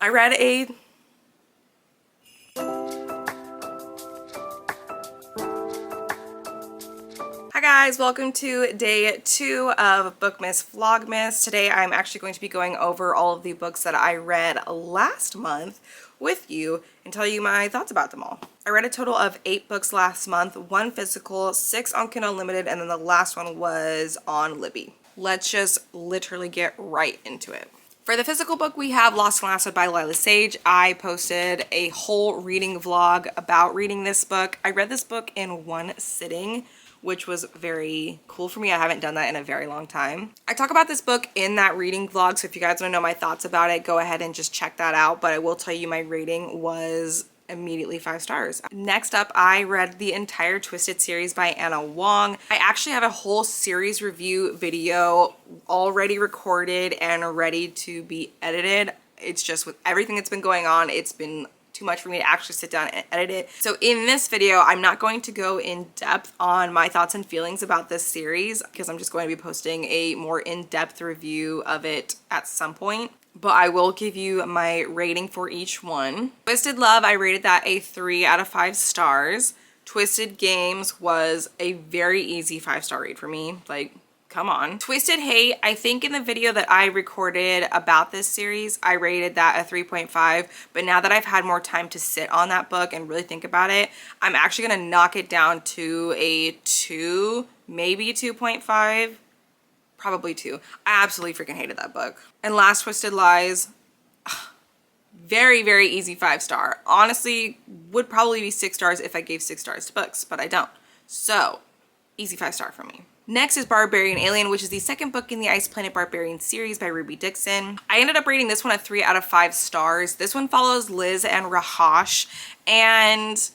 I read a Hi guys, welcome to day 2 of Bookmas Vlogmas. Today I'm actually going to be going over all of the books that I read last month with you and tell you my thoughts about them all. I read a total of 8 books last month, 1 physical, 6 on Kindle Unlimited, and then the last one was on Libby. Let's just literally get right into it. For the physical book, we have Lost and Lasted by Lila Sage. I posted a whole reading vlog about reading this book. I read this book in one sitting, which was very cool for me. I haven't done that in a very long time. I talk about this book in that reading vlog, so if you guys want to know my thoughts about it, go ahead and just check that out. But I will tell you my rating was immediately 5 stars. Next up, I read the entire Twisted series by Anna Wong. I actually have a whole series review video already recorded and ready to be edited. It's just with everything that's been going on, it's been too much for me to actually sit down and edit it. So in this video, I'm not going to go in depth on my thoughts and feelings about this series because I'm just going to be posting a more in-depth review of it at some point. But I will give you my rating for each one. Twisted Love, I rated that a 3 out of 5 stars. Twisted Games was a very easy 5-star read for me. Like, come on. Twisted Hate, I think in the video that I recorded about this series, I rated that a 3.5. But now that I've had more time to sit on that book and really think about it, I'm actually gonna knock it down to a 2, maybe 2.5. Probably 2. I absolutely freaking hated that book. And Last Twisted Lies, very, very easy 5-star. Honestly, would probably be 6 stars if I gave 6 stars to books, but I don't. So, easy 5-star for me. Next is Barbarian Alien, which is the second book in the Ice Planet Barbarian series by Ruby Dixon. I ended up rating this one a 3 out of 5 stars. This one follows Liz and Rahash, and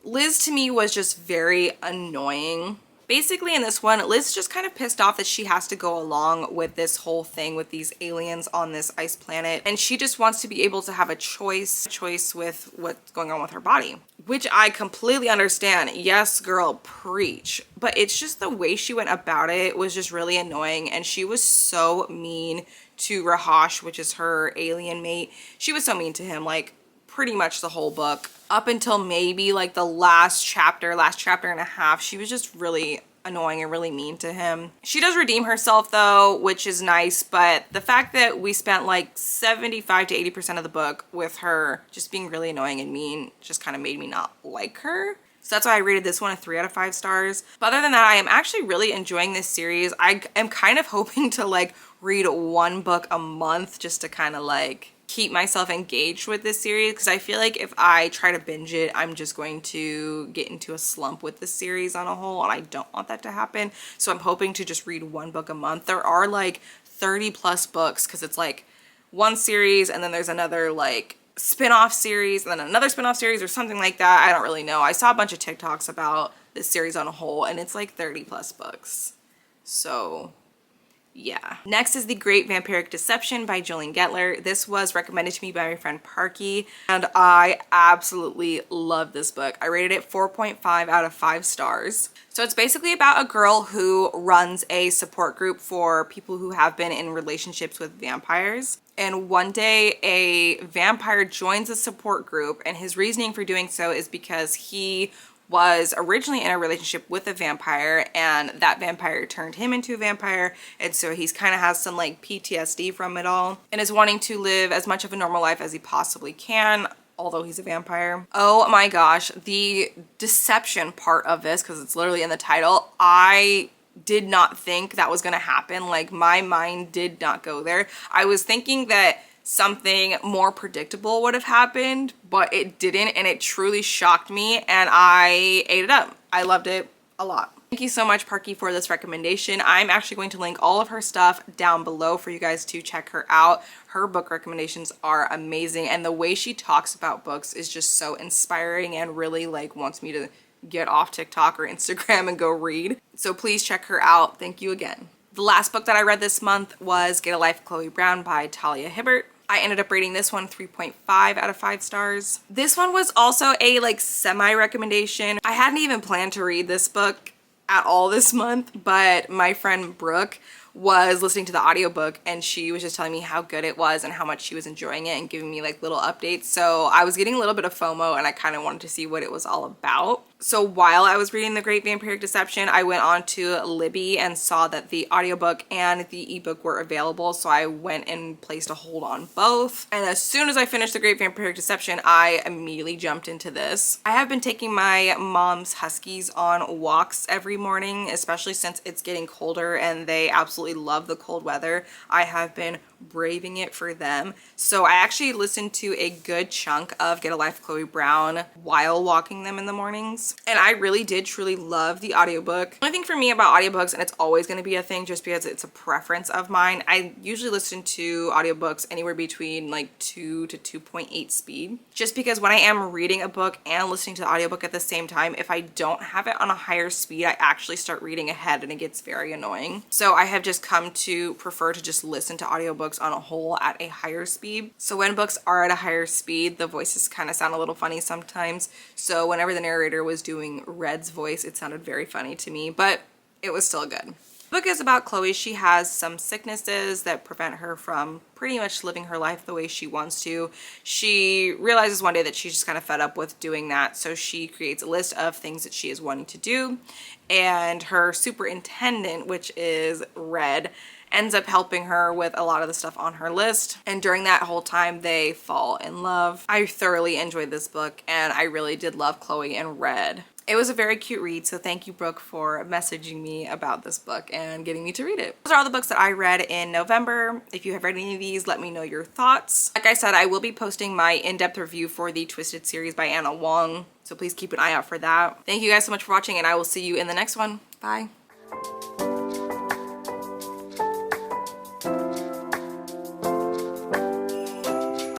Liz to me was just very annoying. Basically in this one, Liz just kind of pissed off that she has to go along with this whole thing with these aliens on this ice planet. And she just wants to be able to have a choice with what's going on with her body. Which I completely understand. Yes, girl, preach. But it's just the way she went about it was just really annoying. And she was so mean to Rahash, which is her alien mate. She was so mean to him, like, pretty much the whole book up until maybe like the last chapter and a half. She was just really annoying and really mean to him. She does redeem herself though, which is nice, but the fact that we spent like 75 to 80% of the book with her just being really annoying and mean just kind of made me not like her. So that's why I rated this one a 3 out of 5 stars. But other than that, I am actually really enjoying this series. I am kind of hoping to like read 1 book a month just to kind of like keep myself engaged with this series, because I feel like if I try to binge it, I'm just going to get into a slump with the series on a whole, and I don't want that to happen. So I'm hoping to just read 1 book a month. There are like 30 plus books because it's like one series and then there's another like spin-off series and then another spin-off series or something like that. I don't really know. I saw a bunch of TikToks about this series on a whole and it's like 30 plus books. So yeah. Next is The Great Vampiric Deception by Jolene Getler. This was recommended to me by my friend Parkie, and I absolutely love this book. I rated it 4.5 out of 5 stars. So it's basically about a girl who runs a support group for people who have been in relationships with vampires. And one day a vampire joins the support group, and his reasoning for doing so is because he was originally in a relationship with a vampire and that vampire turned him into a vampire, and so he's kind of has some like PTSD from it all and is wanting to live as much of a normal life as he possibly can, although he's a vampire. Oh my gosh, the deception part of this, because it's literally in the title, I did not think that was gonna happen. Like, my mind did not go there. I was thinking that something more predictable would have happened, but it didn't, and it truly shocked me, and I ate it up. I loved it a lot. Thank you so much, Parkie, for this recommendation. I'm actually going to link all of her stuff down below for you guys to check her out. Her book recommendations are amazing, and the way she talks about books is just so inspiring and really like wants me to get off TikTok or Instagram and go read. So please check her out. Thank you again. The last book that I read this month was Get a Life, Chloe Brown by Talia Hibbert. I ended up rating this one 3.5 out of 5 stars. This one was also a like semi recommendation. I hadn't even planned to read this book at all this month, but my friend Brooke was listening to the audiobook, and she was just telling me how good it was and how much she was enjoying it and giving me like little updates. So I was getting a little bit of FOMO, and I kind of wanted to see what it was all about. So while I was reading The Great Vampiric Deception, I went on to Libby and saw that the audiobook and the ebook were available. So I went and placed a hold on both. And as soon as I finished The Great Vampiric Deception, I immediately jumped into this. I have been taking my mom's huskies on walks every morning, especially since it's getting colder and they absolutely love the cold weather. I have been braving it for them. So I actually listened to a good chunk of Get a Life Chloe Brown while walking them in the mornings. And I really did truly love the audiobook. The only thing for me about audiobooks, and it's always going to be a thing just because it's a preference of mine, I usually listen to audiobooks anywhere between like 2 to 2.8 speed. Just because when I am reading a book and listening to the audiobook at the same time, if I don't have it on a higher speed, I actually start reading ahead and it gets very annoying. So I have just come to prefer to just listen to audiobooks on a whole at a higher speed. So when books are at a higher speed, the voices kind of sound a little funny sometimes. So whenever the narrator was doing Red's voice, it sounded very funny to me, but it was still good. The book is about Chloe. She has some sicknesses that prevent her from pretty much living her life the way she wants to. She realizes one day that she's just kind of fed up with doing that, so she creates a list of things that she is wanting to do, and her superintendent, which is Red, ends up helping her with a lot of the stuff on her list, and during that whole time they fall in love. I thoroughly enjoyed this book, and I really did love Chloe and Red. It was a very cute read, so thank you, Brooke, for messaging me about this book and getting me to read it. Those are all the books that I read in November. If you have read any of these, let me know your thoughts. Like I said, I will be posting my in-depth review for the Twisted series by Anna Wong, so please keep an eye out for that. Thank you guys so much for watching, and I will see you in the next one. Bye.